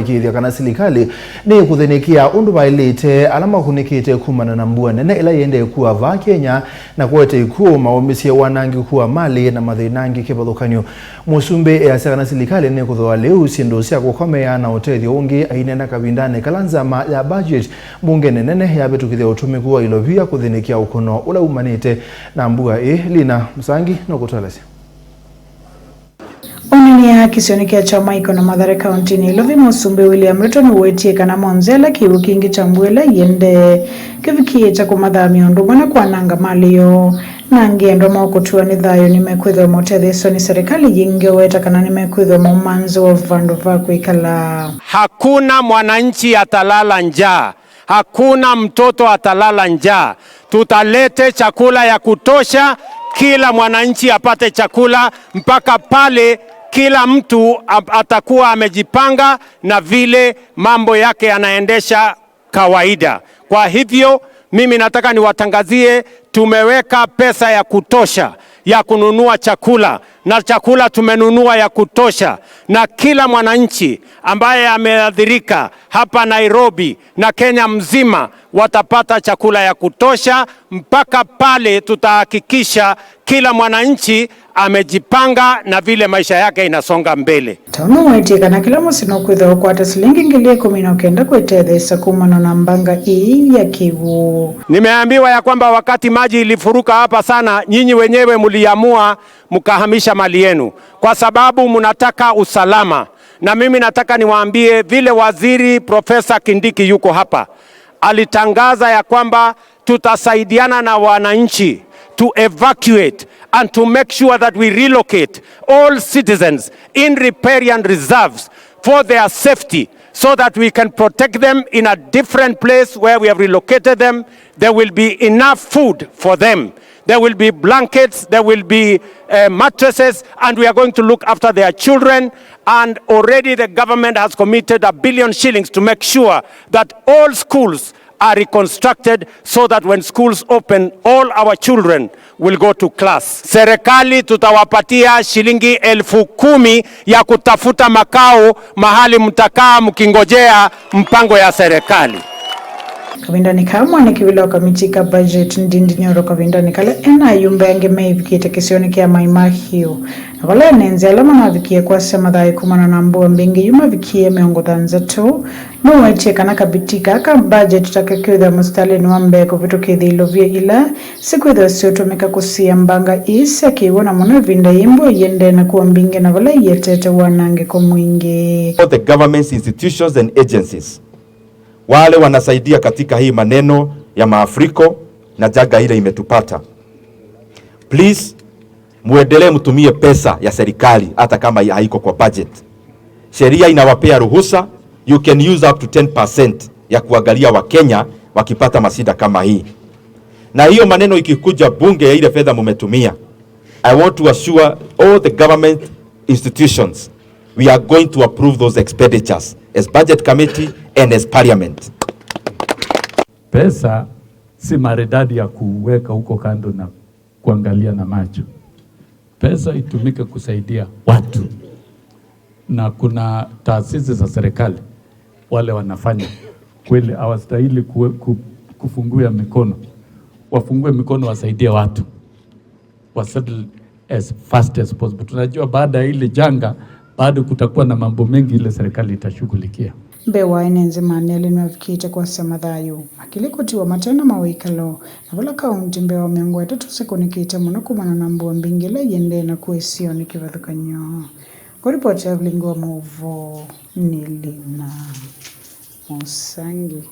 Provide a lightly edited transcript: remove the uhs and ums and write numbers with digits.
Kithia kana silikali ni kuthenikia undu bailite alama kunikite kumana na mbua nene ila yende kuwa va Kenya na kuwete ikuo mawamisi ya wanangi kuwa mali na mathinangi kibathukanyo musumbe ya kana silikali ni kuthoa leu siendo cia gukomea na hoteli ungi ainena kabindane kalanzama ya budget bunge nene ya betukithia utumiku wa ilovia kuthenikia ukono ula umanite na mbua Lina Musangi no kutwalasi. Onania kisionikia chama iko na Mathare County ni Ilovi musumbe William Ruto ni wetie kana monzela kiwu kingi chambwela yende kivikie cha kumathamia ndumana kwa nanga malio na ngendo maokutua ni thayo nimekwithwa motetheso ni serikali yinge weta kana nimekwithwa mumanzo wa vandu va kuikala. Hakuna mwananchi atalala njaa, hakuna mtoto atalala njaa. Tutalete chakula ya kutosha, kila mwananchi apate chakula mpaka pale kila mtu atakuwa amejipanga na vile mambo yake yanaendesha kawaida. Kwa hivyo mimi nataka niwatangazie tumeweka pesa ya kutosha ya kununua chakula, na chakula tumenunua ya kutosha, na kila mwananchi ambaye ameathirika hapa Nairobi na Kenya mzima watapata chakula ya kutosha mpaka pale tutahakikisha kila mwananchi amejipanga na vile maisha yake inasonga mbele. Tamu wetie kana kila musino kwithwa kwa shilingi ngili 19 kwetethesa kumana na mbanga ya Kivu. Nimeambiwa ya kwamba wakati maji ilifuruka hapa sana, nyinyi wenyewe mliamua mkahamisha mali yenu kwa sababu mnataka usalama. Na mimi nataka niwaambie vile waziri Profesa Kindiki yuko hapa, alitangaza ya kwamba tutasaidiana na wananchi to evacuate and to make sure that we relocate all citizens in riparian reserves for their safety, so that we can protect them in a different place where we have relocated them. There will be enough food for them. There will be blankets, there will be mattresses, and we are going to look after their children. And already the government has committed 1 billion shillings to make sure that all schools are reconstructed, so that when schools open, all our children will go to class. Serikali tutawapatia shilingi 10,000 ya kutafuta makao mahali mtakaa mkingojea mpango ya serikali. Kavindani kamwa ni kiwila wakamichika budget ndindi nyoro kavindani kala ena yumbe ange meivikite kisioni kia maimahio. Na wala nenzi alama na vikie kwa sema dhai kumana na mbuwa mbingi yuma vikie meongo dhanza tu. Nuwa cheka na kabitika aka budget takakiwitha mustali nuambe kuvitu kithi Ilovia ila siku idha siotumika kusia mbanga isi akiwa na mwana vinda imbo yende na kuwa mbingi na wala yetete wanange kumwingi. All the governments, institutions and agencies wale wanasaidia katika hii maneno ya maafriko na jaga ile imetupata. Please muendelee mtumie pesa ya serikali hata kama haiko kwa budget. Sheria inawapea ruhusa, you can use up to 10% ya kuangalia wa Kenya wakipata masida kama hii. Na hiyo maneno ikikuja bunge ya ile fedha mumetumia, I want to assure all the government institutions we are going to approve those expenditures as budget committee and as parliament. Pesa si maridadi ya kuweka huko kando na kuangalia na macho. Pesa itumike kusaidia watu, na kuna taasisi za serikali wale wanafanya kweli hawastahili kufungua mikono. Wafungue mikono wasaidie watu, wasettle as fast as possible. Tunajua baada ya ile janga bado kutakuwa na mambo mengi ile serikali itashughulikia. Bewa enenze maneli nwavikite kwa samadhayo. Akilikoti wa matena mawikalo. Na wala kaunti mbewa miongo ya tatu sekunikite muna kumana na mbuwa mbingile yende na kuesio nikivathukanyo. Kwa ripoti ya vlingo wa Movo ni Lina Musangi.